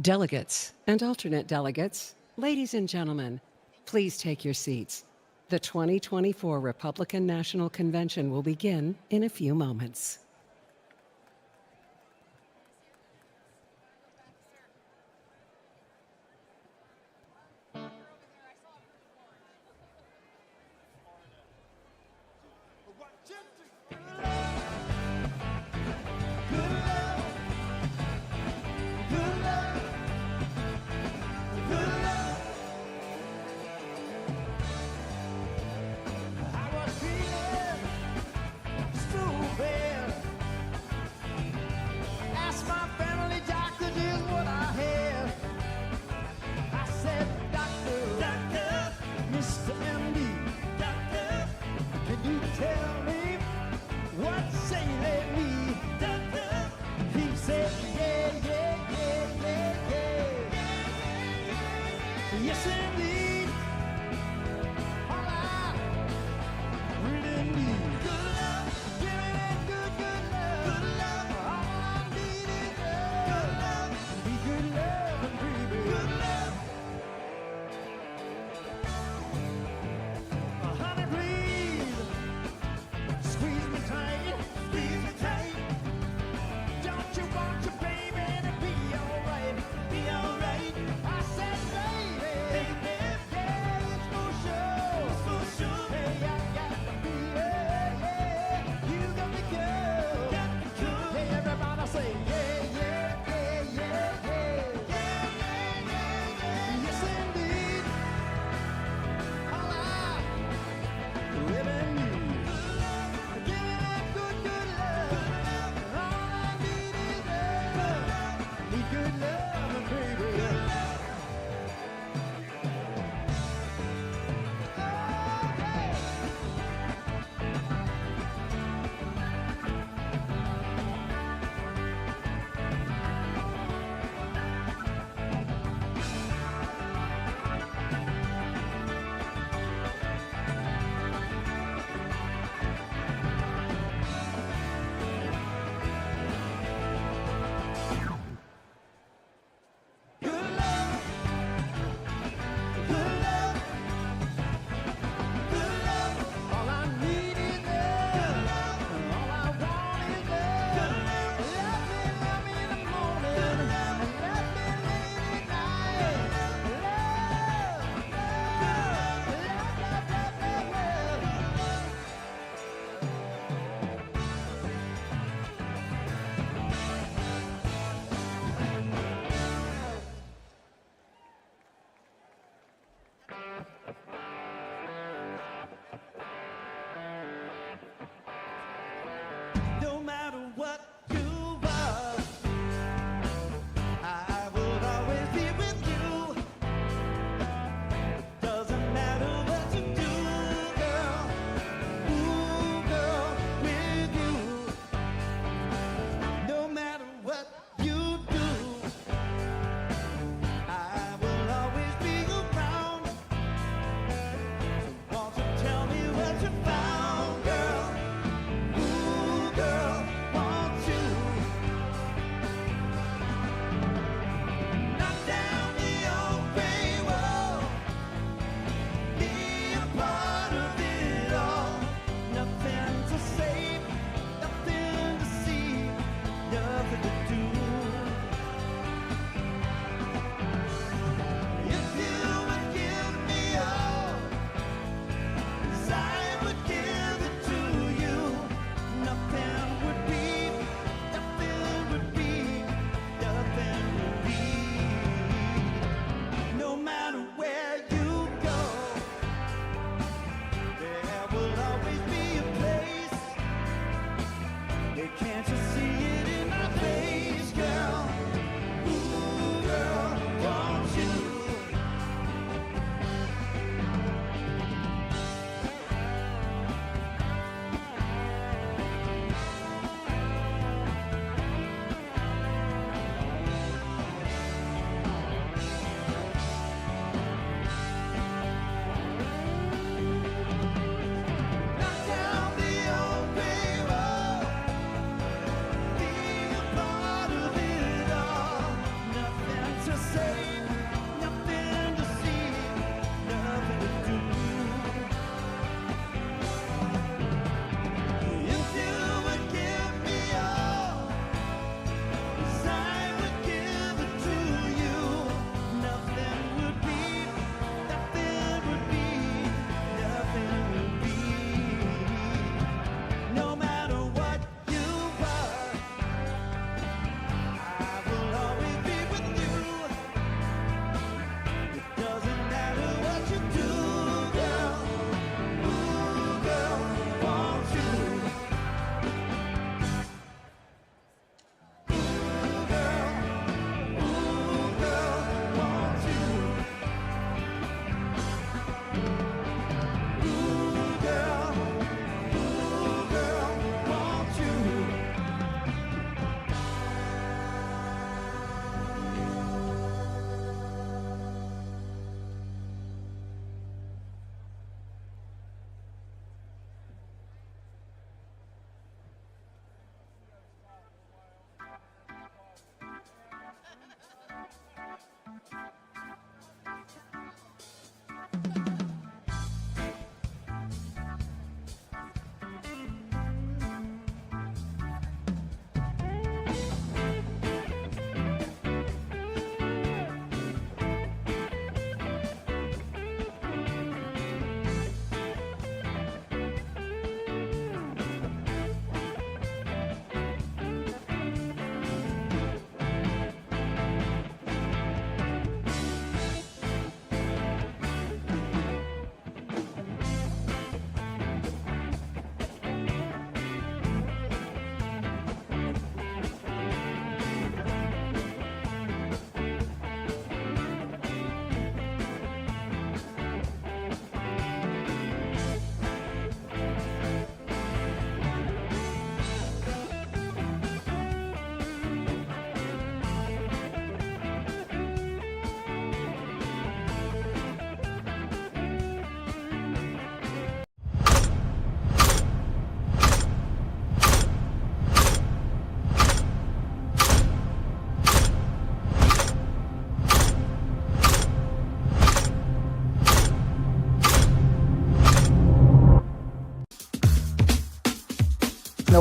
Delegates and alternate delegates, ladies and gentlemen, please take your seats. The 2024 Republican National Convention will begin in a few moments. Honey, please squeeze me tight.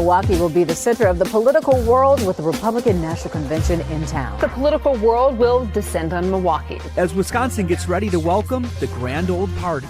Milwaukee will be the center of the political world with the Republican National Convention in town. The political world will descend on Milwaukee as Wisconsin gets ready to welcome the Grand Old Party.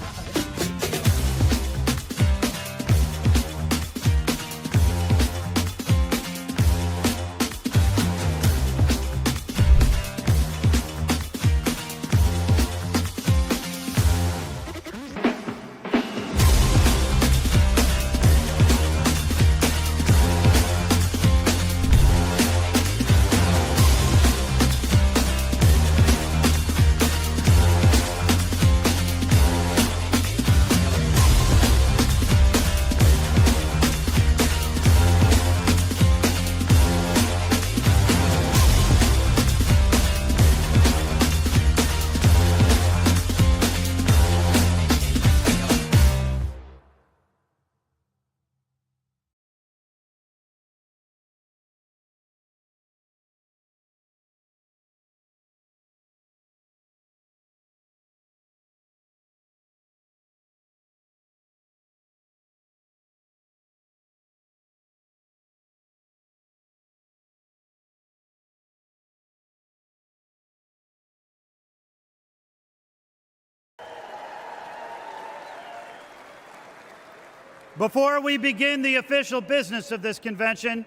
Before we begin the official business of this convention,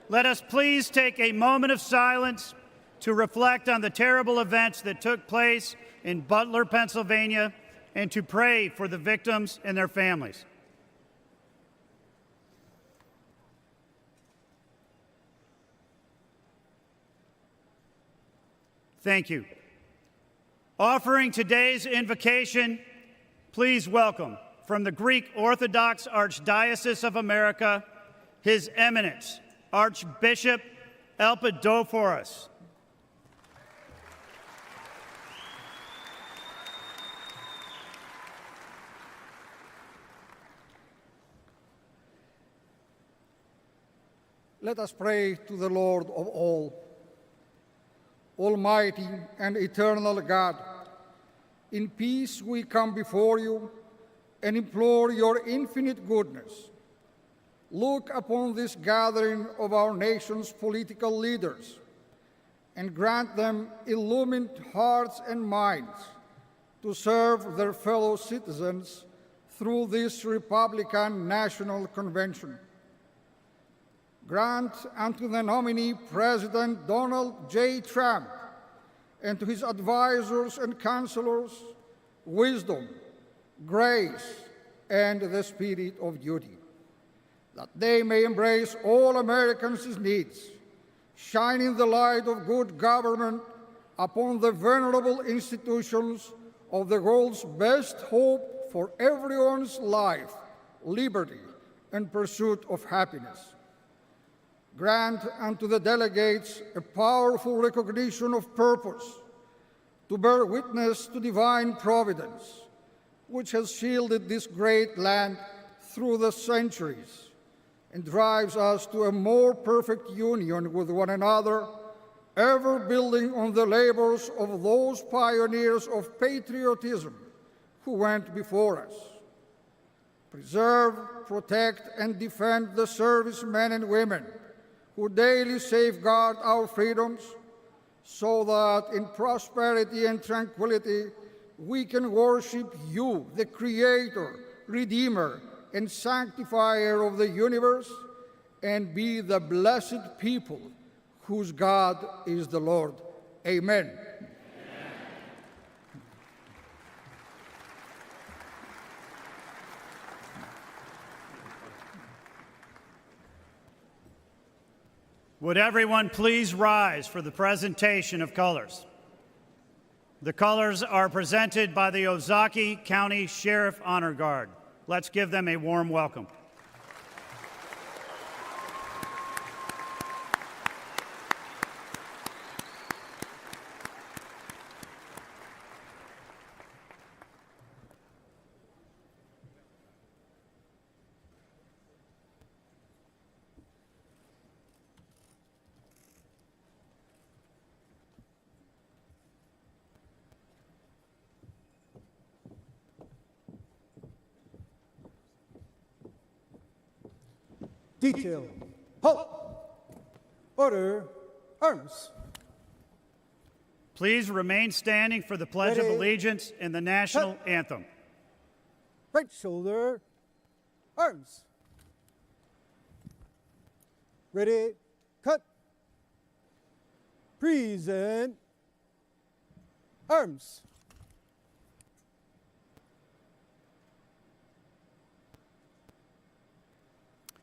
let us please take a moment of silence to reflect on the terrible events that took place in Butler, Pennsylvania, and to pray for the victims and their families. Thank you. Offering today's invocation, please welcome, from the Greek Orthodox Archdiocese of America, His Eminence, Archbishop Elpidophoros. Let us pray to the Lord of all. Almighty and eternal God, in peace we come before you and implore your infinite goodness. Look upon this gathering of our nation's political leaders and grant them illumined hearts and minds to serve their fellow citizens through this Republican National Convention. Grant unto the nominee President Donald J. Trump and to his advisors and counselors wisdom, grace, and the spirit of duty, that they may embrace all Americans' needs, shining the light of good government upon the venerable institutions of the world's best hope for everyone's life, liberty, and pursuit of happiness. Grant unto the delegates a powerful recognition of purpose to bear witness to divine providence, which has shielded this great land through the centuries and drives us to a more perfect union with one another, ever building on the labors of those pioneers of patriotism who went before us. Preserve, protect, and defend the servicemen and women who daily safeguard our freedoms, so that in prosperity and tranquility we can worship you, the Creator, Redeemer, and Sanctifier of the universe, and be the blessed people whose God is the Lord. Amen. Would everyone please rise for the presentation of colors? The colors are presented by the Ozaukee County Sheriff Honor Guard. Let's give them a warm welcome. Detail. Halt. Order. Arms. Please remain standing for the Pledge of Ready. Allegiance and the national anthem. Right shoulder. Arms. Ready. Cut. Present. Arms.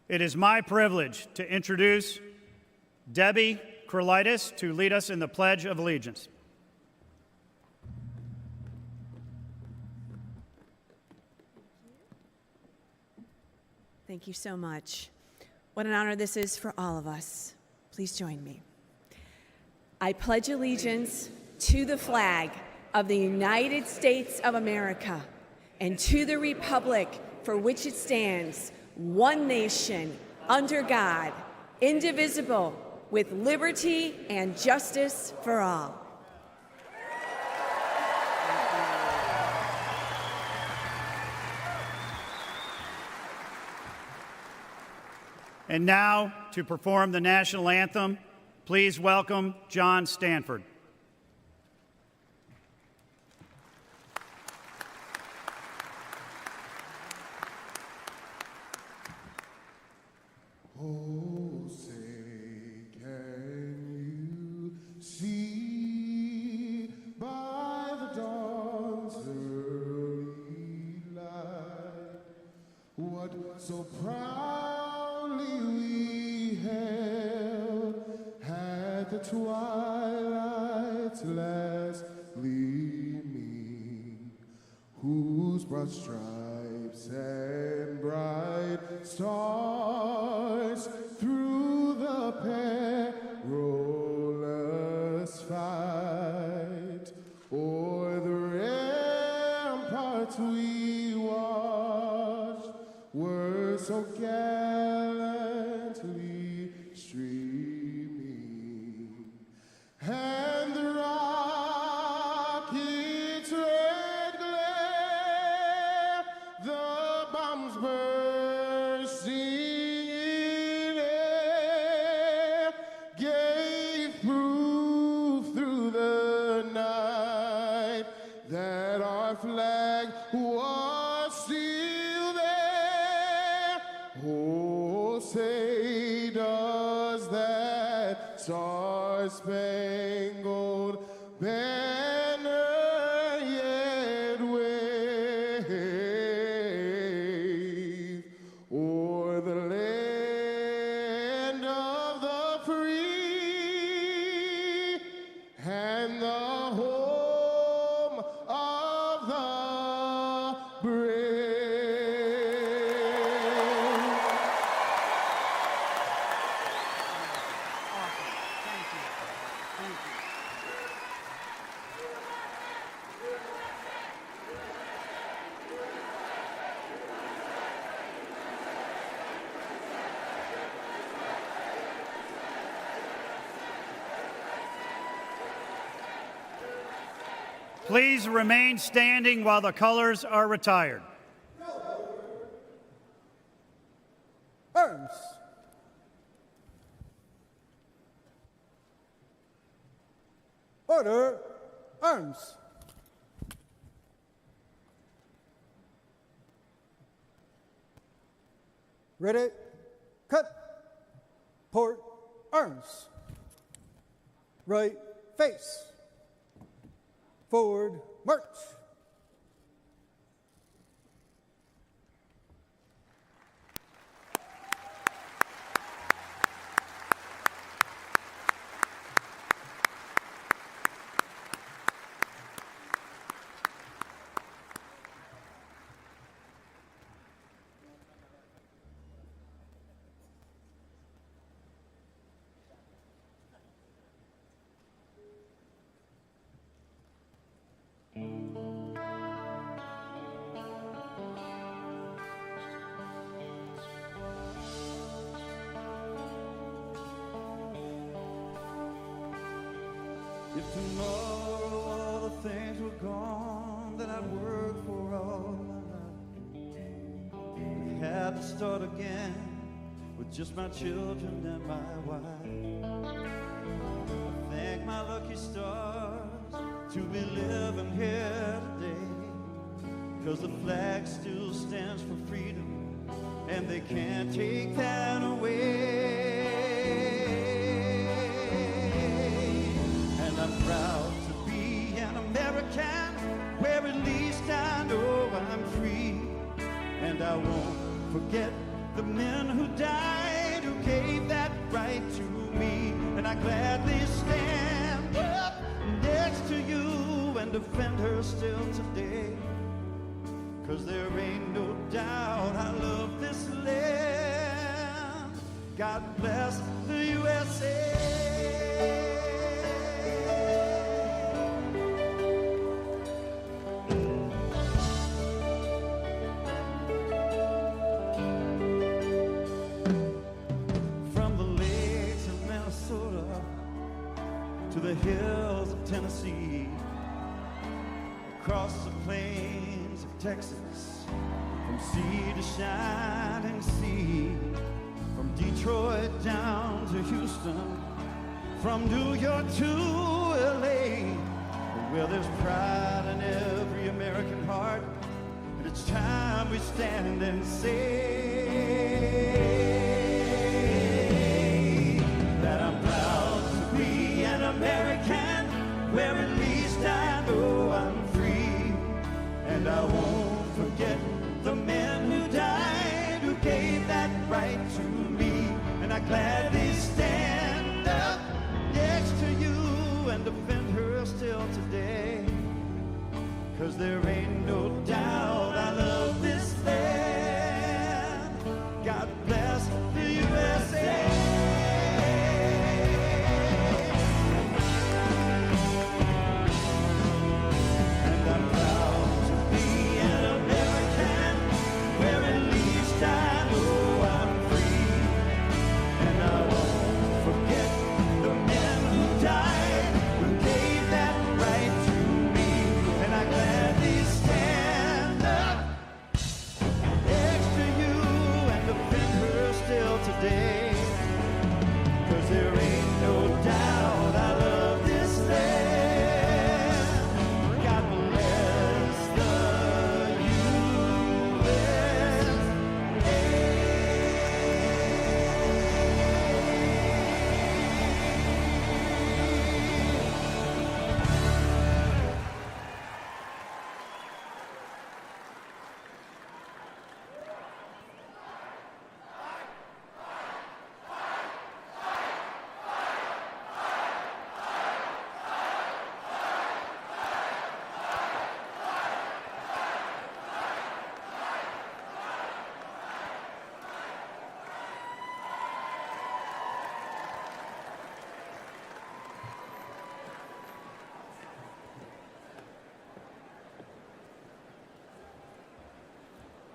It is my privilege to introduce Debbie Krolitis to lead us in the Pledge of Allegiance. Thank you so much. What an honor this is for all of us. Please join me. I pledge allegiance to the flag of the United States of America and to the republic for which it stands, one nation, under God, indivisible, with liberty and justice for all. And now, to perform the national anthem, please welcome John Stanford. Oh, say, can you see by the dawn's early light what so proudly we held at the twilight's last gleaming, whose broad stripes and bright stars through the perilous fight o'er the ramparts we watched were so gallantly streaming, and the rocket's red glare, the bombs bursting in air, gave proof through the night that our flag was still there. Oh, say does that star-spangled banner yet wave o'er the land of the free and the home of the brave? Please remain standing while the colors are retired. Arms. Order. Arms. Ready. Cut. Port. Arms. Right face. Forward. March. If tomorrow all the things were gone that I'd worked for all my life, I had to start again with just my children and my wife. I thank my lucky stars to be living here today, 'cause the flag still stands for freedom, and they can't take that away. And I'm proud to be an American, where at least I know I'm free. And I won't forget the men who died, who gave that right to me. And I gladly stand up next to you and defend her still today, 'cause there ain't no doubt I love this land. God bless the USA. To the hills of Tennessee, across the plains of Texas, from sea to shining sea, from Detroit down to Houston, from New York to LA, where there's pride in every American heart, and it's time we stand and say that I'm proud to be an American, where at least I know I'm free. And I won't forget the men who died, who gave that right to me. And I gladly stand up next to you and defend her still today, 'cause there ain't no doubt I love this land. God bless the USA. Today, 'cause there ain't no doubt I love this land. God bless the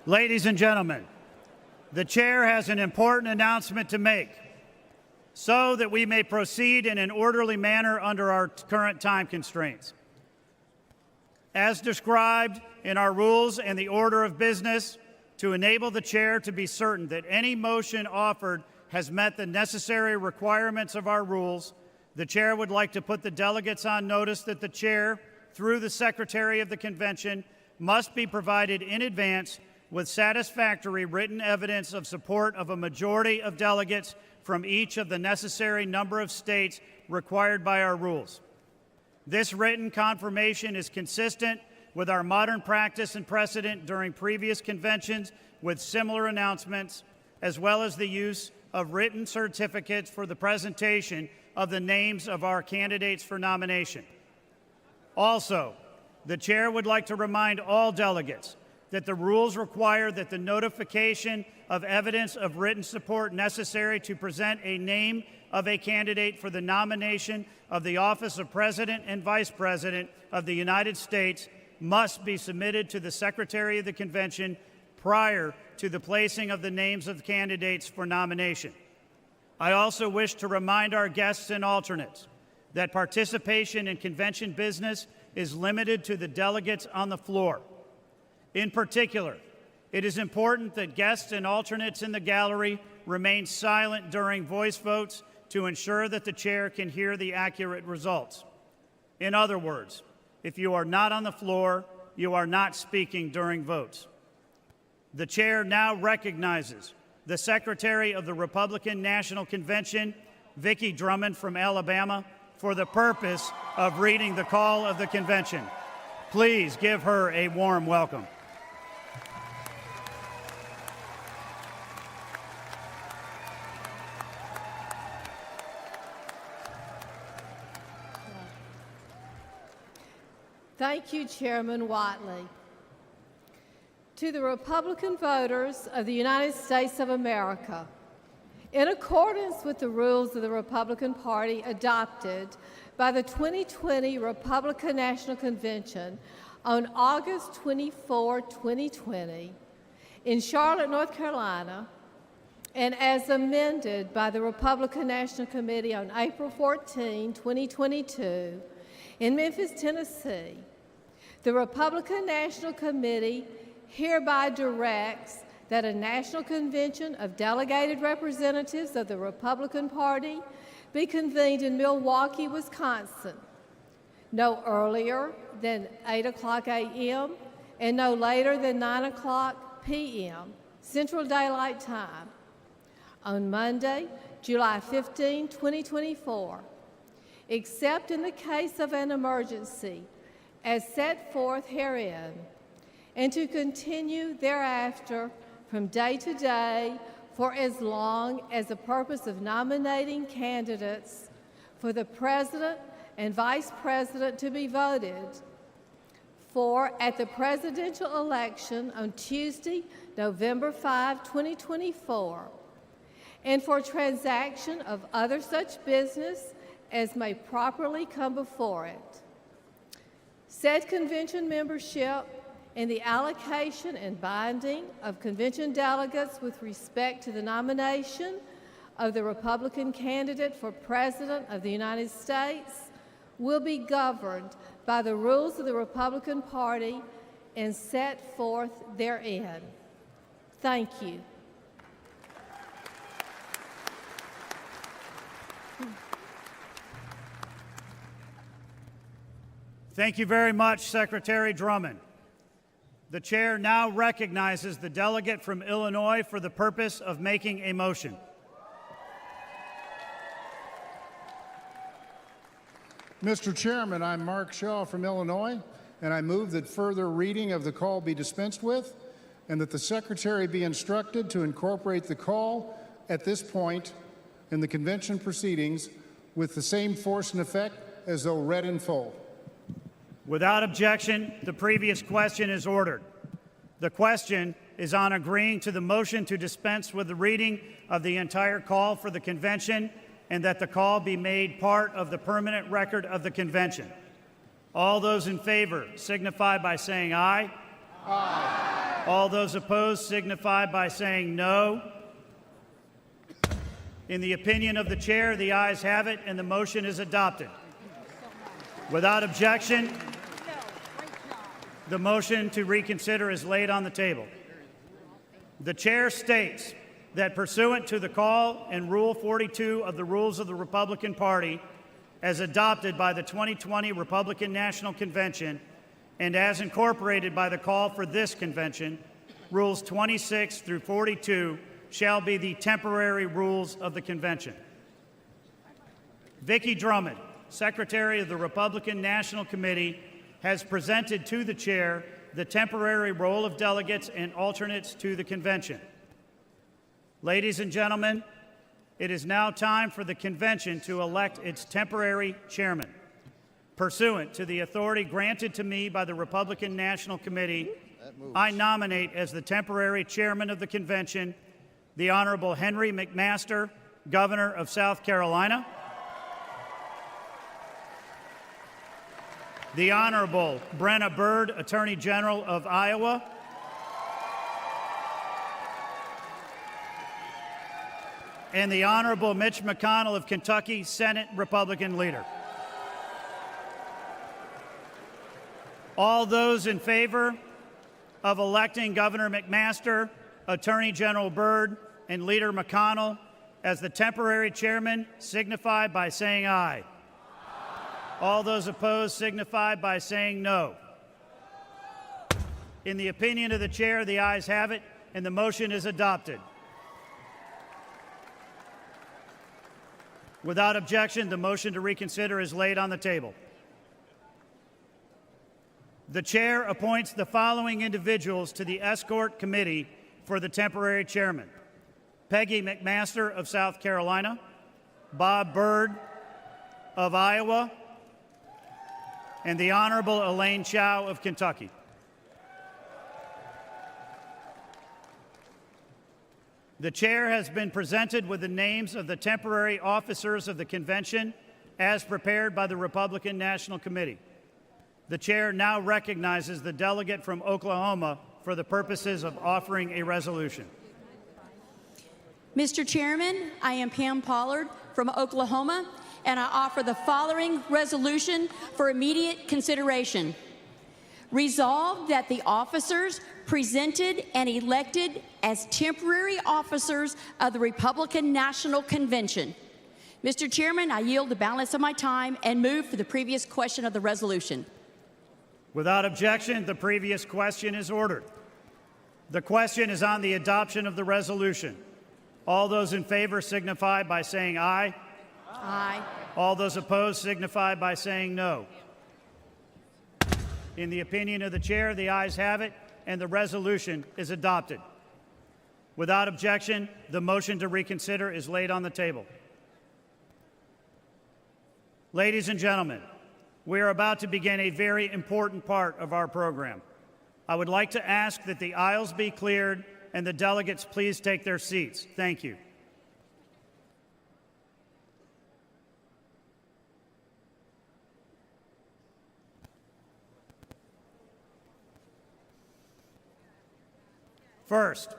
Ladies and gentlemen, the chair has an important announcement to make so that we may proceed in an orderly manner under our current time constraints. As described in our rules and the order of business, to enable the chair to be certain that any motion offered has met the necessary requirements of our rules, the chair would like to put the delegates on notice that the chair, through the Secretary of the Convention, must be provided in advance with satisfactory written evidence of support of a majority of delegates from each of the necessary number of states required by our rules. This written confirmation is consistent with our modern practice and precedent during previous conventions with similar announcements, as well as the use of written certificates for the presentation of the names of our candidates for nomination. Also, the chair would like to remind all delegates that the rules require that the notification of evidence of written support necessary to present a name of a candidate for the nomination of the office of President and Vice President of the United States must be submitted to the Secretary of the Convention prior to the placing of the names of candidates for nomination. I also wish to remind our guests and alternates that participation in convention business is limited to the delegates on the floor. In particular, it is important that guests and alternates in the gallery remain silent during voice votes to ensure that the chair can hear the accurate results. In other words, if you are not on the floor, you are not speaking during votes. The chair now recognizes the Secretary of the Republican National Convention, Vicki Drummond from Alabama, for the purpose of reading the call of the convention. Please give her a warm welcome. Thank you, Chairman Whiteley. To the Republican voters of the United States of America, in accordance with the rules of the Republican Party adopted by the 2020 Republican National Convention on August 24, 2020, in Charlotte, North Carolina, and as amended by the Republican National Committee on April 14, 2022, in Memphis, Tennessee, the Republican National Committee hereby directs that a National Convention of Delegated Representatives of the Republican Party be convened in Milwaukee, Wisconsin, no earlier than 8:00 a.m. and no later than 9:00 p.m. Central Daylight Time on Monday, July 15, 2024, except in the case of an emergency as set forth herein, and to continue thereafter from day to day for as long as the purpose of nominating candidates for the President and Vice President to be voted for at the presidential election on Tuesday, November 5, 2024, and for transaction of other such business as may properly come before it. Said convention membership and the allocation and binding of convention delegates with respect to the nomination of the Republican candidate for President of the United States will be governed by the rules of the Republican Party and set forth therein. Thank you. Thank you very much, Secretary Drummond. The chair now recognizes the delegate from Illinois for the purpose of making a motion. Mr. Chairman, I'm Mark Shaw from Illinois, and I move that further reading of the call be dispensed with, and that the Secretary be instructed to incorporate the call at this point in the convention proceedings with the same force and effect as though read in full. Without objection, the previous question is ordered. The question is on agreeing to the motion to dispense with the reading of the entire call for the convention and that the call be made part of the permanent record of the convention. All those in favor signify by saying aye. Aye. All those opposed signify by saying no. In the opinion of the chair, the ayes have it and the motion is adopted. Without objection, the motion to reconsider is laid on the table. The chair states that pursuant to the call and Rule 42 of the Rules of the Republican Party, as adopted by the 2020 Republican National Convention and as incorporated by the call for this convention, Rules 26 through 42 shall be the temporary rules of the convention. Vicki Drummond, Secretary of the Republican National Committee, has presented to the chair the temporary roll of delegates and alternates to the convention. Ladies and gentlemen, it is now time for the convention to elect its temporary chairman. Pursuant to the authority granted to me by the Republican National Committee, I nominate as the temporary chairman of the convention the Honorable Henry McMaster, Governor of South Carolina, the Honorable Brenna Bird, Attorney General of Iowa, and the Honorable Mitch McConnell of Kentucky, Senate Republican Leader. All those in favor of electing Governor McMaster, Attorney General Byrd, and Leader McConnell as the temporary chairman signify by saying aye. All those opposed signify by saying no. In the opinion of the chair, the ayes have it, and the motion is adopted. Without objection, the motion to reconsider is laid on the table. The chair appoints the following individuals to the escort committee for the temporary chairman: Peggy McMaster of South Carolina, Bob Byrd of Iowa, and the Honorable Elaine Chao of Kentucky. The chair has been presented with the names of the temporary officers of the convention as prepared by the Republican National Committee. The chair now recognizes the delegate from Oklahoma for the purposes of offering a resolution. Mr. Chairman, I am Pam Pollard from Oklahoma, and I offer the following resolution for immediate consideration. Resolved that the officers presented and elected as temporary officers of the Republican National Convention. Mr. Chairman, I yield the balance of my time and move for the previous question of the resolution. Without objection, the previous question is ordered. The question is on the adoption of the resolution. All those in favor signify by saying aye. Aye. All those opposed signify by saying no. In the opinion of the chair, the ayes have it, and the resolution is adopted. Without objection, the motion to reconsider is laid on the table. Ladies and gentlemen, we are about to begin a very important part of our program. I would like to ask that the aisles be cleared and the delegates please take their seats. Thank you. First,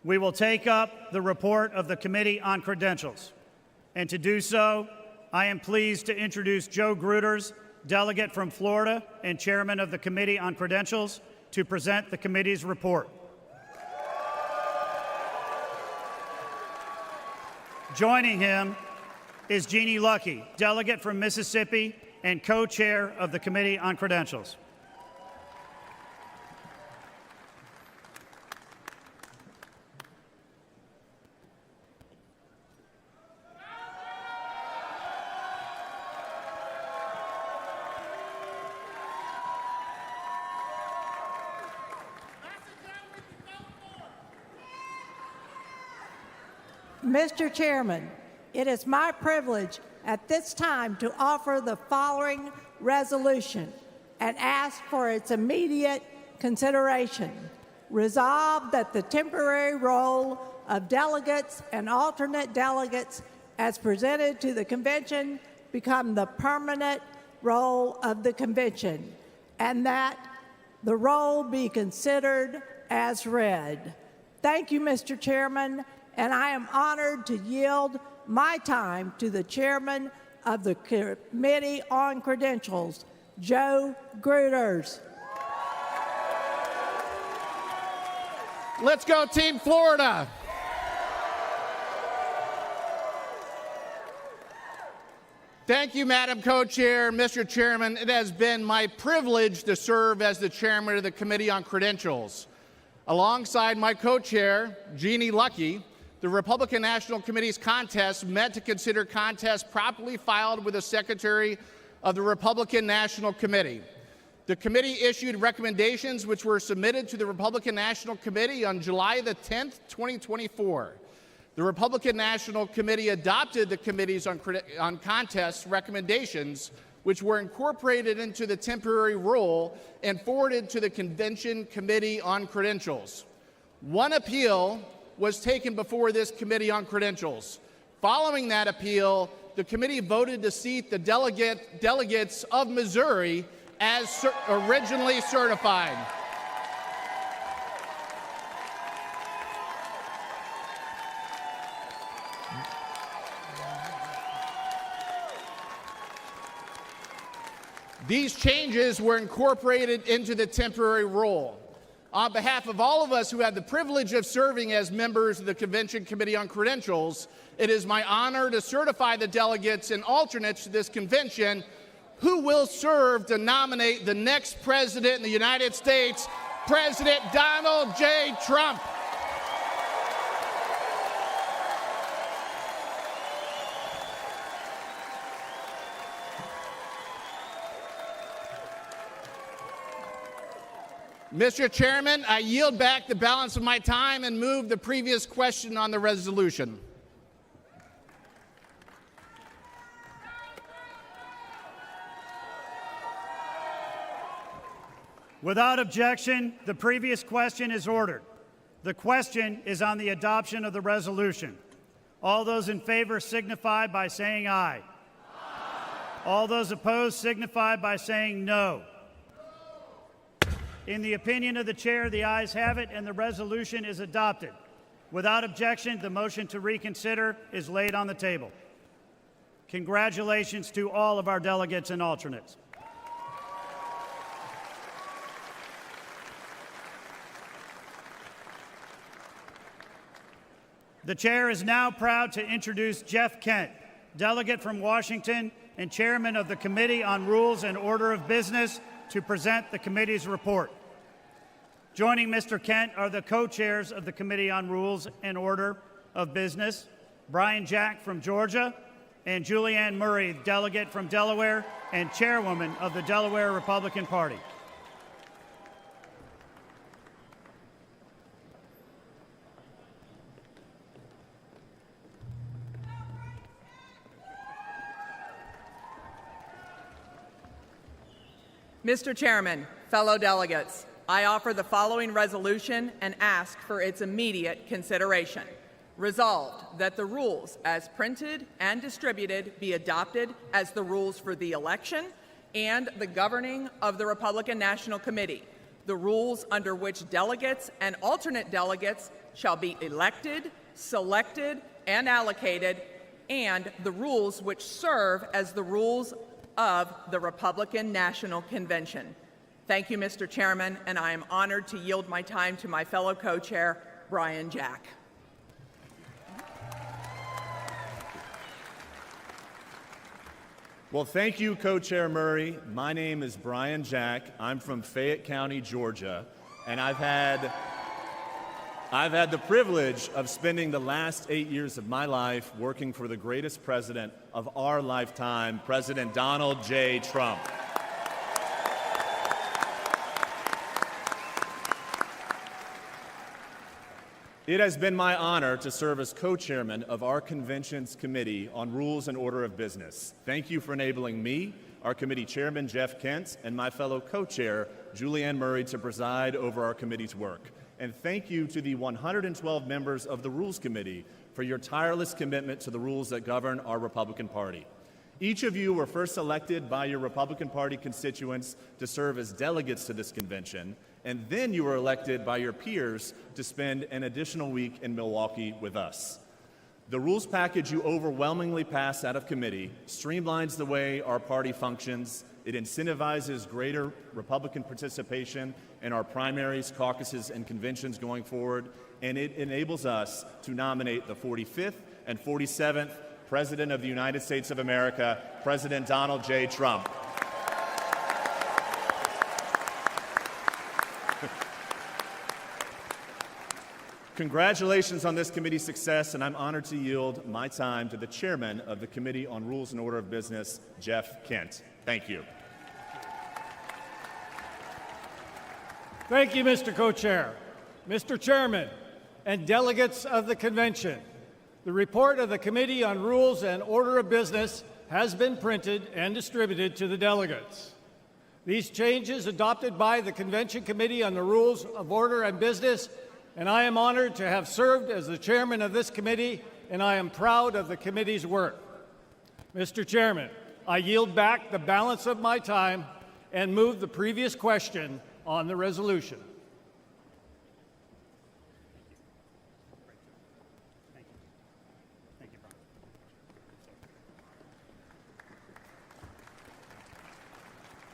we will take up the report of the Committee on Credentials. And to do so, I am pleased to introduce Joe Gruters, delegate from Florida and chairman of the Committee on Credentials, to present the committee's report. Joining him is Jeannie Lucky, delegate from Mississippi and co-chair of the Committee on Credentials. Mr. Chairman, it is my privilege at this time to offer the following resolution and ask for its immediate consideration. Resolved that the temporary role of delegates and alternate delegates as presented to the convention become the permanent role of the convention, and that the role be considered as read. Thank you, Mr. Chairman. And I am honored to yield my time to the chairman of the Committee on Credentials, Joe Gruters. Let's go, Team Florida. Thank you, Madam Co-Chair. Mr. Chairman, it has been my privilege to serve as the chairman of the Committee on Credentials. Alongside my co-chair, Jeannie Lucky, the Republican National Committee's contest met to consider contests properly filed with the Secretary of the Republican National Committee. The committee issued recommendations which were submitted to the Republican National Committee on July the 10th, 2024. The Republican National Committee adopted the committee's on contests recommendations, which were incorporated into the temporary rule and forwarded to the Convention Committee on Credentials. One appeal was taken before this Committee on Credentials. Following that appeal, the committee voted to seat the delegates of Missouri as originally certified. These changes were incorporated into the temporary rule. On behalf of all of us who have the privilege of serving as members of the Convention Committee on Credentials, it is my honor to certify the delegates and alternates to this convention who will serve to nominate the next president in the United States, President Donald J. Trump. Mr. Chairman, I yield back the balance of my time and move the previous question on the resolution. Without objection, the previous question is ordered. The question is on the adoption of the resolution. All those in favor signify by saying aye. All those opposed signify by saying no. In the opinion of the chair, the ayes have it, and the resolution is adopted. Without objection, the motion to reconsider is laid on the table. Congratulations to all of our delegates and alternates. The chair is now proud to introduce Jeff Kent, delegate from Washington and chairman of the Committee on Rules and Order of Business, to present the committee's report. Joining Mr. Kent are the co-chairs of the Committee on Rules and Order of Business, Brian Jack from Georgia, and Julianne Murray, delegate from Delaware and chairwoman of the Delaware Republican Party. Mr. Chairman, fellow delegates, I offer the following resolution and ask for its immediate consideration. Resolved that the rules as printed and distributed be adopted as the rules for the election and the governing of the Republican National Committee, the rules under which delegates and alternate delegates shall be elected, selected, and allocated, and the rules which serve as the rules of the Republican National Convention. Thank you, Mr. Chairman, and I am honored to yield my time to my fellow co-chair, Brian Jack. Well, thank you, Co-Chair Murray. My name is Brian Jack. I'm from Fayette County, Georgia, and I've had the privilege of spending the last 8 years of my life working for the greatest president of our lifetime, President Donald J. Trump. It has been my honor to serve as co-chairman of our convention's Committee on Rules and Order of Business. Thank you for enabling me, our committee chairman, Jeff Kent, and my fellow co-chair, Julianne Murray, to preside over our committee's work. And thank you to the 112 members of the Rules Committee for your tireless commitment to the rules that govern our Republican Party. Each of you were first elected by your Republican Party constituents to serve as delegates to this convention, and then you were elected by your peers to spend an additional week in Milwaukee with us. The rules package you overwhelmingly passed out of committee streamlines the way our party functions. It incentivizes greater Republican participation in our primaries, caucuses, and conventions going forward, and it enables us to nominate the 45th and 47th President of the United States of America, President Donald J. Trump. Congratulations on this committee's success, and I'm honored to yield my time to the chairman of the Committee on Rules and Order of Business, Jeff Kent. Thank you. Thank you, Mr. Co-Chair. Mr. Chairman and delegates of the convention, the report of the Committee on Rules and Order of Business has been printed and distributed to the delegates. These changes adopted by the Convention Committee on the Rules of Order and Business, and I am honored to have served as the chairman of this committee, and I am proud of the committee's work. Mr. Chairman, I yield back the balance of my time and move the previous question on the resolution.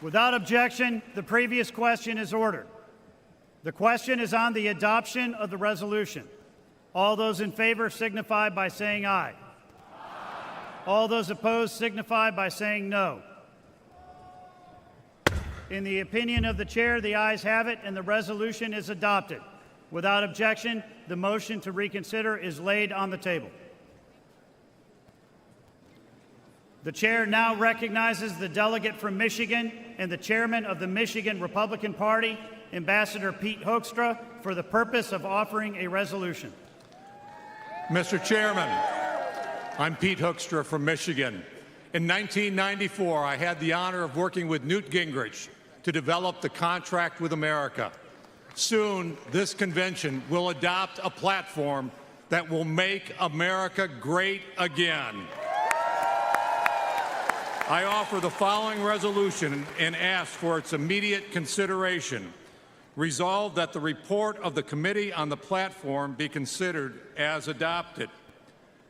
Without objection, the previous question is ordered. The question is on the adoption of the resolution. All those in favor signify by saying aye. All those opposed signify by saying no. In the opinion of the chair, the ayes have it, and the resolution is adopted. Without objection, the motion to reconsider is laid on the table. The chair now recognizes the delegate from Michigan and the chairman of the Michigan Republican Party, Ambassador Pete Hoekstra, for the purpose of offering a resolution. Mr. Chairman, I'm Pete Hoekstra from Michigan. In 1994, I had the honor of working with Newt Gingrich to develop the Contract with America. Soon, this convention will adopt a platform that will make America great again. I offer the following resolution and ask for its immediate consideration. Resolved that the report of the Committee on the Platform be considered as adopted.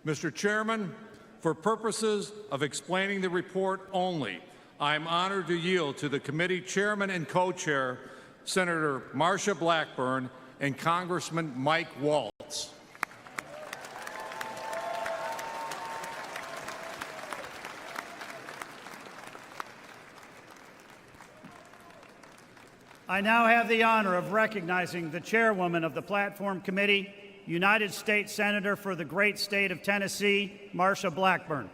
Mr. Chairman, for purposes of explaining the report only, I am honored to yield to the committee chairman and co-chair, Senator Marsha Blackburn and Congressman Mike Waltz. I now have the honor of recognizing the chairwoman of the Platform Committee, United States Senator for the great state of Tennessee, Marsha Blackburn.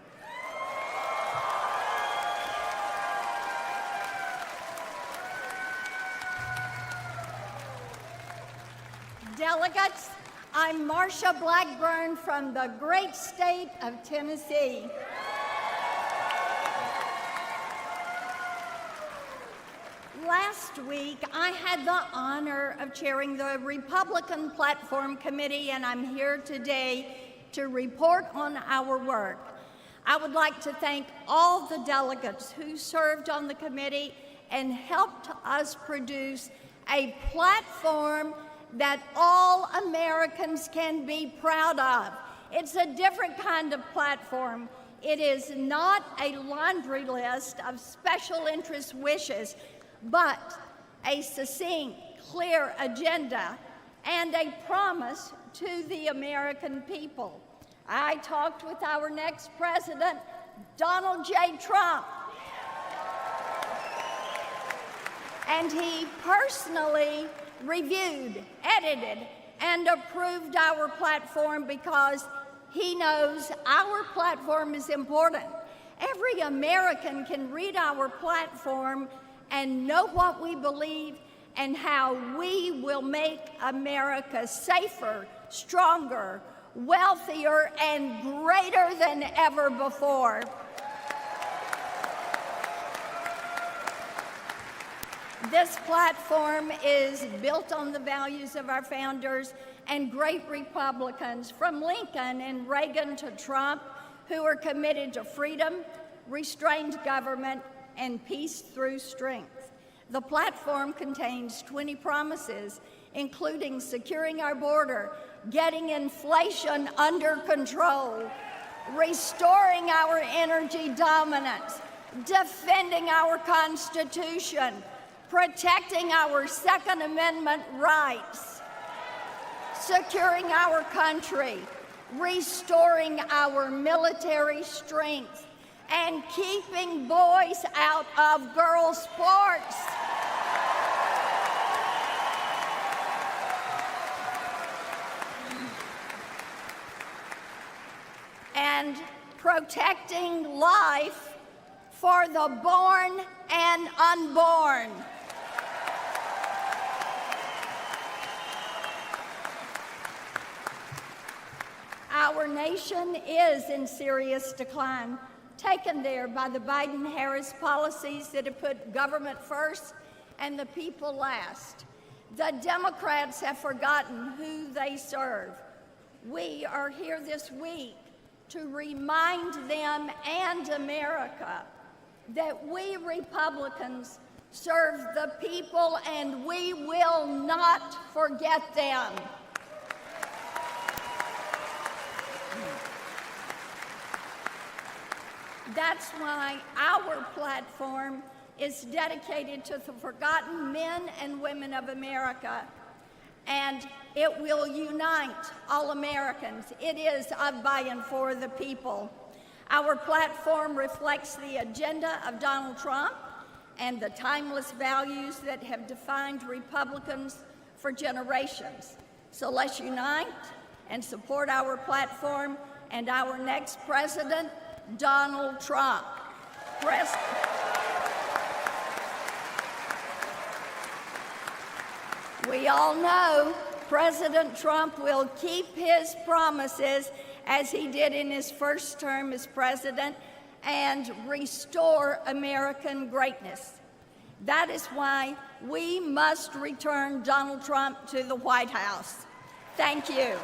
Delegates, I'm Marsha Blackburn from the great state of Tennessee. Last week, I had the honor of chairing the Republican Platform Committee, and I'm here today to report on our work. I would like to thank all the delegates who served on the committee and helped us produce a platform that all Americans can be proud of. It's a different kind of platform. It is not a laundry list of special interest wishes, but a succinct, clear agenda and a promise to the American people. I talked with our next president, Donald J. Trump, and he personally reviewed, edited, and approved our platform because he knows our platform is important. Every American can read our platform and know what we believe and how we will make America safer, stronger, wealthier, and greater than ever before. This platform is built on the values of our founders and great Republicans, from Lincoln and Reagan to Trump, who are committed to freedom, restrained government, and peace through strength. The platform contains 20 promises, including securing our border, getting inflation under control, restoring our energy dominance, defending our Constitution, protecting our Second Amendment rights, securing our country, restoring our military strength, and keeping boys out of girls' sports. And protecting life for the born and unborn. Our nation is in serious decline, taken there by the Biden-Harris policies that have put government first and the people last. The Democrats have forgotten who they serve. We are here this week to remind them and America that we Republicans serve the people and we will not forget them. That's why our platform is dedicated to the forgotten men and women of America and it will unite all Americans. It is of, by, and for the people. Our platform reflects the agenda of Donald Trump and the timeless values that have defined Republicans for generations. So let's unite and support our platform and our next president, Donald Trump. We all know President Trump will keep his promises as he did in his first term as president and restore American greatness. That is why we must return Donald Trump to the White House. Thank you.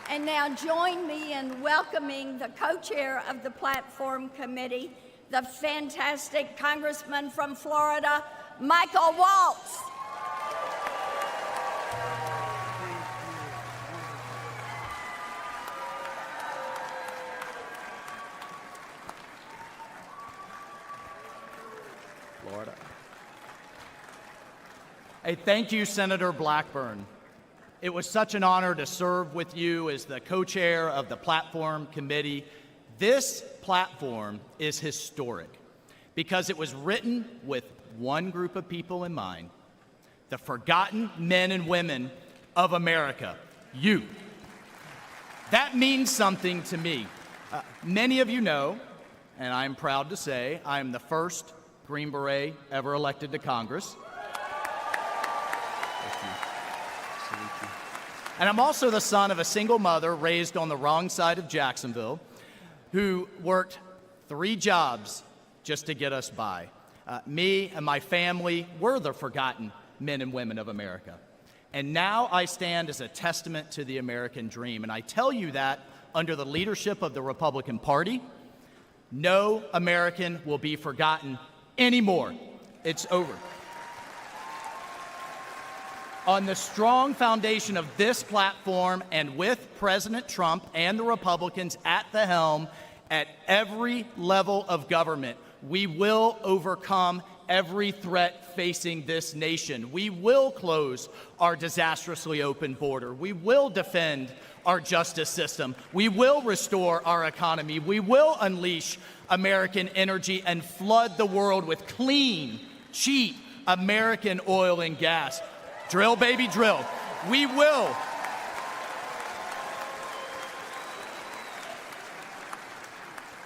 And now join me in welcoming the co-chair of the Platform Committee, the fantastic Congressman from Florida, Michael Waltz. Florida. Hey, thank you, Senator Blackburn. It was such an honor to serve with you as the co-chair of the Platform Committee. This platform is historic because it was written with one group of people in mind, the forgotten men and women of America, you. That means something to me. Many of you know, and I'm proud to say, I am the first Green Beret ever elected to Congress. And I'm also the son of a single mother raised on the wrong side of Jacksonville who worked 3 jobs just to get us by. Me and my family were the forgotten men and women of America. And now I stand as a testament to the American dream. And I tell you that under the leadership of the Republican Party, no American will be forgotten anymore. It's over. On the strong foundation of this platform and with President Trump and the Republicans at the helm at every level of government, we will overcome every threat facing this nation. We will close our disastrously open border. We will defend our justice system. We will restore our economy. We will unleash American energy and flood the world with clean, cheap American oil and gas. Drill, baby, drill. We will.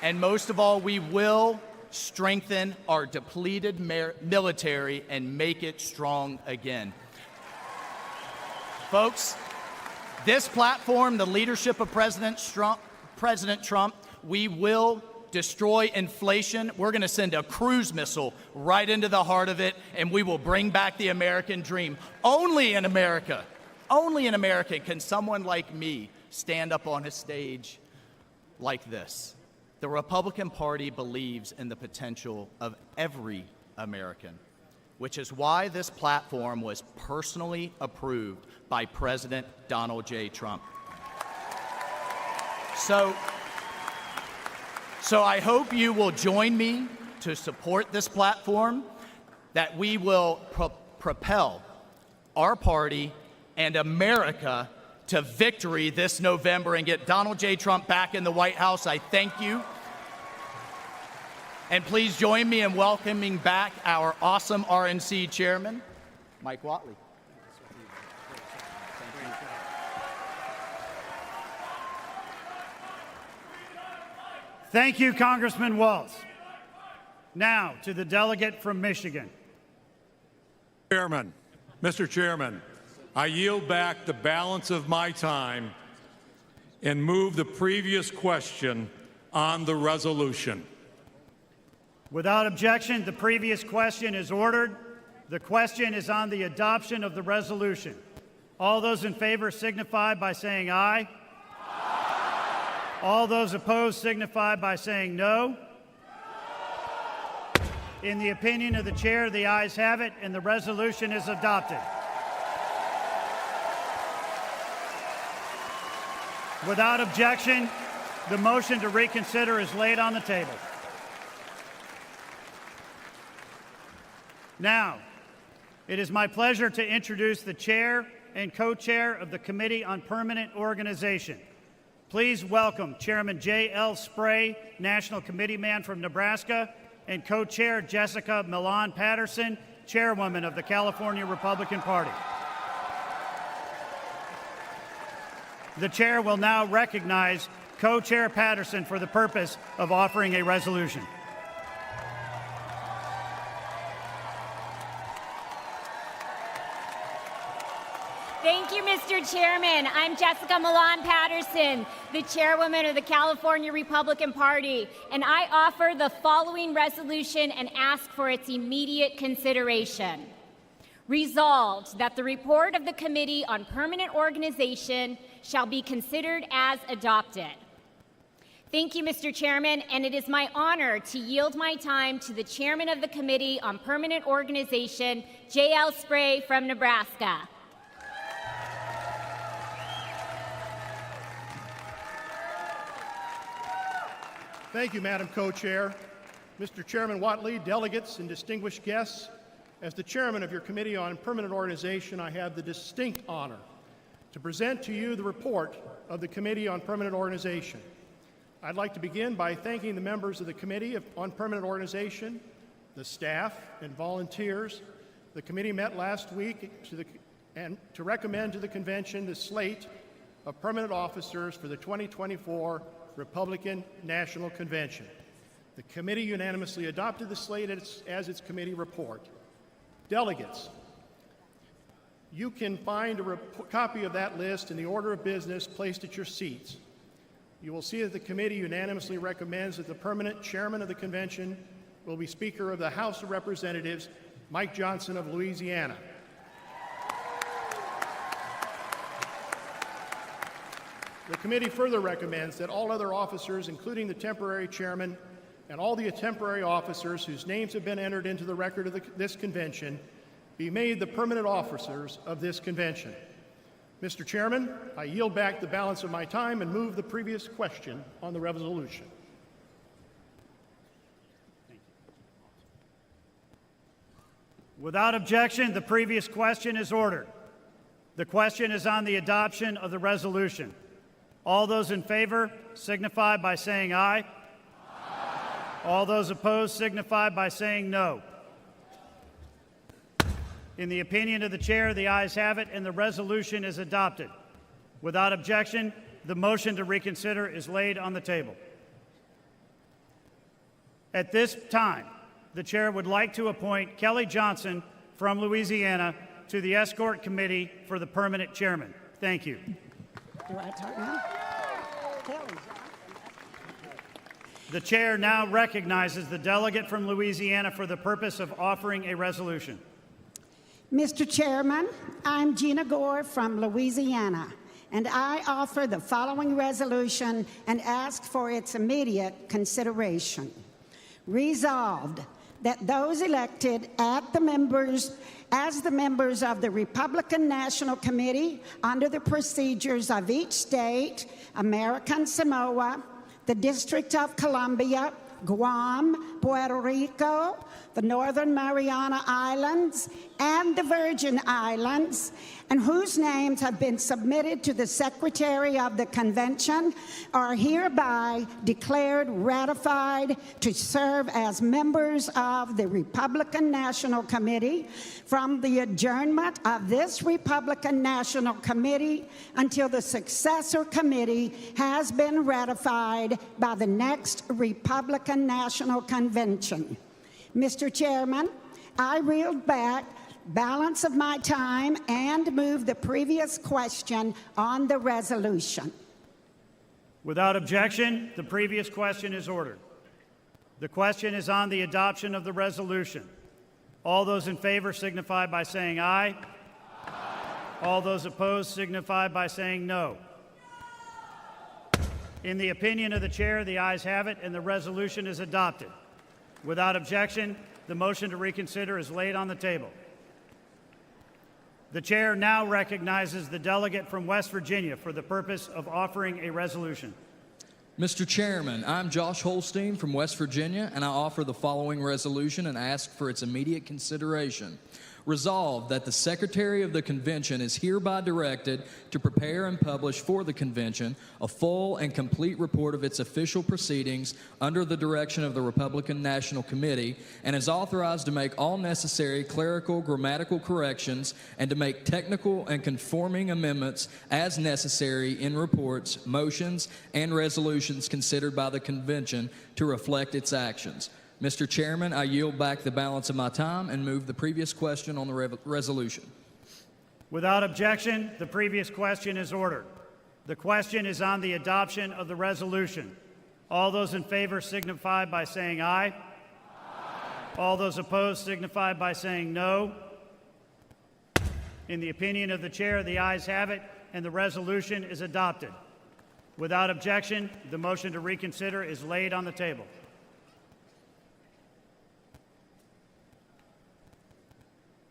And most of all, we will strengthen our depleted military and make it strong again. Folks, this platform, the leadership of President Trump, we will destroy inflation. We're going to send a cruise missile right into the heart of it, and we will bring back the American dream. Only in America can someone like me stand up on a stage like this. The Republican Party believes in the potential of every American, which is why this platform was personally approved by President Donald J. Trump. So I hope you will join me to support this platform, that we will propel our party and America to victory this November and get Donald J. Trump back in the White House. I thank you. And please join me in welcoming back our awesome RNC chairman, Mike Whatley. Thank you, Congressman Waltz. Now to the delegate from Michigan. Mr. Chairman, I yield back the balance of my time and move the previous question on the resolution. Without objection, the previous question is ordered. The question is on the adoption of the resolution. All those in favor signify by saying aye. All those opposed signify by saying no. In the opinion of the chair, the ayes have it, and the resolution is adopted. Without objection, the motion to reconsider is laid on the table. Now, it is my pleasure to introduce the chair and co-chair of the Committee on Permanent Organization. Please welcome Chairman J.L. Spray, National Committee man from Nebraska, and co-chair Jessica Milan Patterson, chairwoman of the California Republican Party. The chair will now recognize co-chair Patterson for the purpose of offering a resolution. Thank you, Mr. Chairman. I'm Jessica Milan Patterson, the chairwoman of the California Republican Party, and I offer the following resolution and ask for its immediate consideration. Resolved that the report of the Committee on Permanent Organization shall be considered as adopted. Thank you, Mr. Chairman, and it is my honor to yield my time to the chairman of the Committee on Permanent Organization, J.L. Spray from Nebraska. Thank you, Madam Co-Chair. Mr. Chairman Whatley, delegates, and distinguished guests, as the chairman of your Committee on Permanent Organization, I have the distinct honor to present to you the report of the Committee on Permanent Organization. I'd like to begin by thanking the members of the Committee on Permanent Organization, the staff and volunteers. The committee met last week to recommend to the convention the slate of permanent officers for the 2024 Republican National Convention. The committee unanimously adopted the slate as its committee report. Delegates, you can find a copy of that list in the order of business placed at your seats. You will see that the committee unanimously recommends that the permanent chairman of the convention will be Speaker of the House of Representatives, Mike Johnson of Louisiana. The committee further recommends that all other officers, including the temporary chairman and all the temporary officers whose names have been entered into the record of this convention, be made the permanent officers of this convention. Mr. Chairman, I yield back the balance of my time and move the previous question on the resolution. Without objection, the previous question is ordered. The question is on the adoption of the resolution. All those in favor signify by saying aye. All those opposed signify by saying no. In the opinion of the chair, the ayes have it, and the resolution is adopted. Without objection, the motion to reconsider is laid on the table. At this time, the chair would like to appoint Kelly Johnson from Louisiana to the Escort Committee for the permanent chairman. Thank you. Do I talk now? The chair now recognizes the delegate from Louisiana for the purpose of offering a resolution. Mr. Chairman, I'm Gina Gore from Louisiana, and I offer the following resolution and ask for its immediate consideration. Resolved that those elected as the members of the Republican National Committee under the procedures of each state, American Samoa, the District of Columbia, Guam, Puerto Rico, the Northern Mariana Islands, and the Virgin Islands, and whose names have been submitted to the Secretary of the Convention, are hereby declared ratified to serve as members of the Republican National Committee from the adjournment of this Republican National Committee until the successor committee has been ratified by the next Republican National Convention. Mr. Chairman, I yield back balance of my time and move the previous question on the resolution. Without objection, the previous question is ordered. The question is on the adoption of the resolution. All those in favor signify by saying aye. Aye. All those opposed signify by saying no. In the opinion of the chair, the ayes have it, and the resolution is adopted. Without objection, the motion to reconsider is laid on the table. The chair now recognizes the delegate from West Virginia for the purpose of offering a resolution. Mr. Chairman, I'm Josh Holstein from West Virginia, and I offer the following resolution and ask for its immediate consideration. Resolved that the Secretary of the Convention is hereby directed to prepare and publish for the Convention a full and complete report of its official proceedings under the direction of the Republican National Committee, and is authorized to make all necessary clerical, grammatical corrections and to make technical and conforming amendments as necessary in reports, motions, and resolutions considered by the Convention to reflect its actions. Mr. Chairman, I yield back the balance of my time and move the previous question on the resolution. Without objection, the previous question is ordered. The question is on the adoption of the resolution. All those in favor signify by saying aye. Aye. All those opposed signify by saying no. In the opinion of the chair, the ayes have it, and the resolution is adopted. Without objection, the motion to reconsider is laid on the table.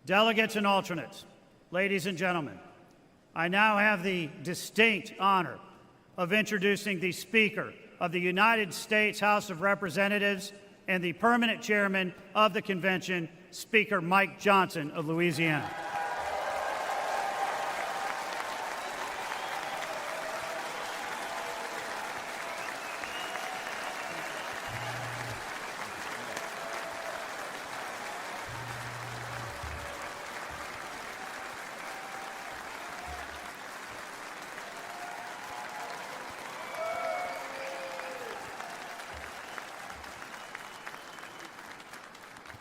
Delegates and alternates, ladies and gentlemen, I now have the distinct honor of introducing the Speaker of the United States House of Representatives and the permanent chairman of the convention, Speaker Mike Johnson of Louisiana.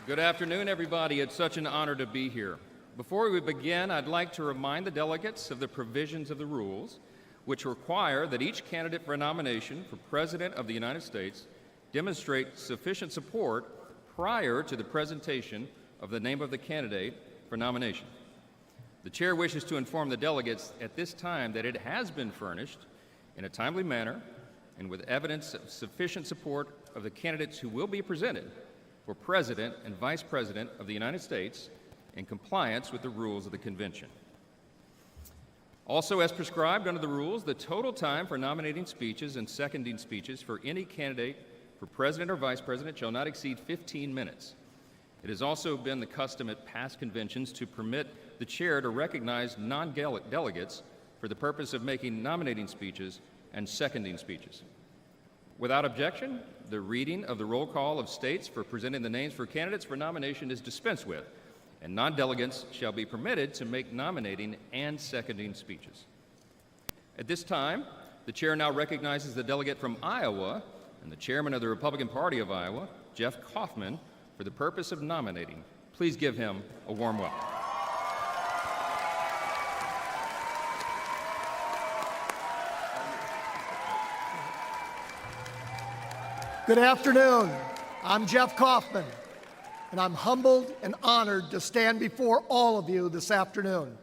Good afternoon, everybody. It's such an honor to be here. Before we begin, I'd like to remind the delegates of the provisions of the rules, which require that each candidate for a nomination for President of the United States demonstrate sufficient support prior to the presentation of the name of the candidate for nomination. The chair wishes to inform the delegates at this time that it has been furnished in a timely manner and with evidence of sufficient support of the candidates who will be presented for President and Vice President of the United States in compliance with the rules of the convention. Also, as prescribed under the rules, the total time for nominating speeches and seconding speeches for any candidate for President or Vice President shall not exceed 15 minutes. It has also been the custom at past conventions to permit the chair to recognize non-delegates for the purpose of making nominating speeches and seconding speeches. Without objection, the reading of the roll call of states for presenting the names for candidates for nomination is dispensed with, and non-delegates shall be permitted to make nominating and seconding speeches. At this time, the chair now recognizes the delegate from Iowa and the chairman of the Republican Party of Iowa, Jeff Kaufman, for the purpose of nominating. Please give him a warm welcome. Good afternoon. I'm Jeff Kaufman, and I'm humbled and honored to stand before all of you this afternoon.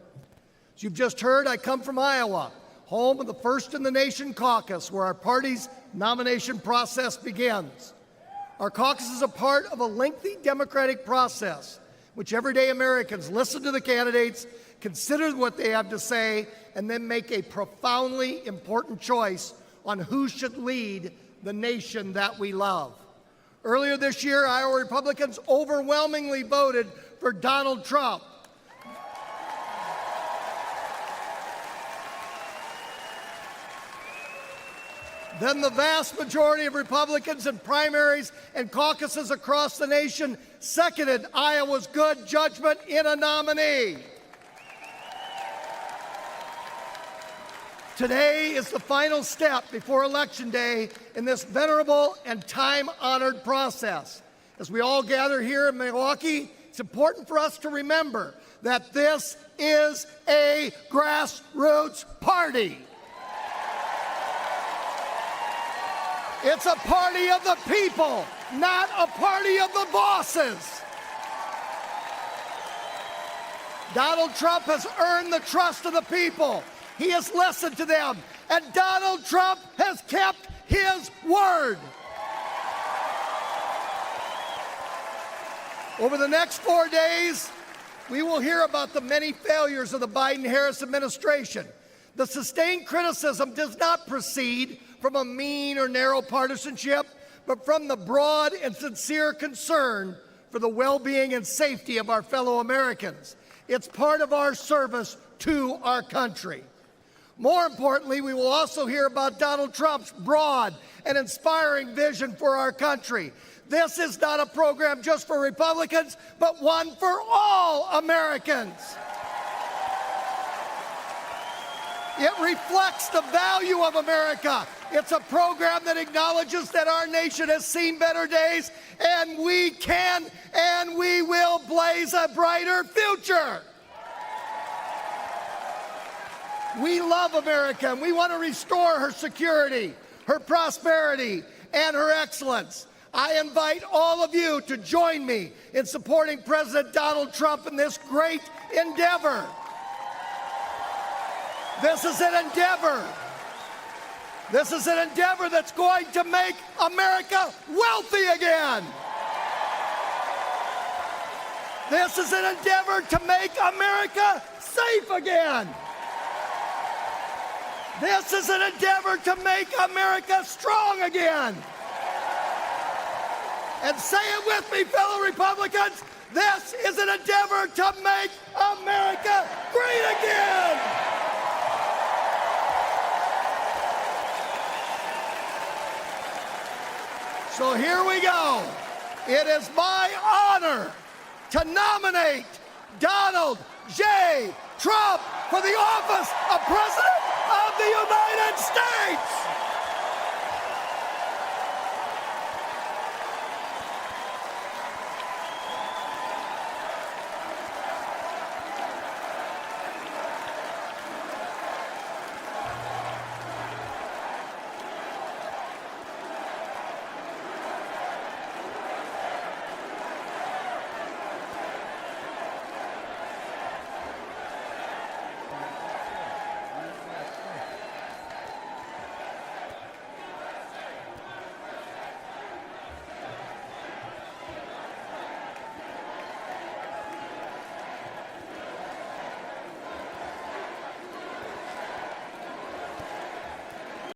As you've just heard, I come from Iowa, home of the First in the Nation caucus, where our party's nomination process begins. Our caucus is a part of a lengthy democratic process, which everyday Americans listen to the candidates, consider what they have to say, and then make a profoundly important choice on who should lead the nation that we love. Earlier this year, Iowa Republicans overwhelmingly voted for Donald Trump. Then the vast majority of Republicans in primaries and caucuses across the nation seconded Iowa's good judgment in a nominee. Today is the final step before Election Day in this venerable and time-honored process. As we all gather here in Milwaukee, it's important for us to remember that this is a grassroots party. It's a party of the people, not a party of the bosses. Donald Trump has earned the trust of the people. He has listened to them, and Donald Trump has kept his word. Over the next 4 days, we will hear about the many failures of the Biden-Harris administration, The sustained criticism does not proceed from a mean or narrow partisanship, but from the broad and sincere concern for the well-being and safety of our fellow Americans. It's part of our service to our country. More importantly, we will also hear about Donald Trump's broad and inspiring vision for our country. This is not a program just for Republicans, but one for all Americans. It reflects the value of America. It's a program that acknowledges that our nation has seen better days, and we can and we will blaze a brighter future. We love America, and we want to restore her security, her prosperity, and her excellence. I invite all of you to join me in supporting President Donald Trump in this great endeavor. This is an endeavor. This is an endeavor that's going to make America wealthy again. This is an endeavor to make America safe again. This is an endeavor to make America strong again. And say it with me, fellow Republicans, this is an endeavor to make America great again. So here we go. It is my honor to nominate Donald J. Trump for the office of President of the United States.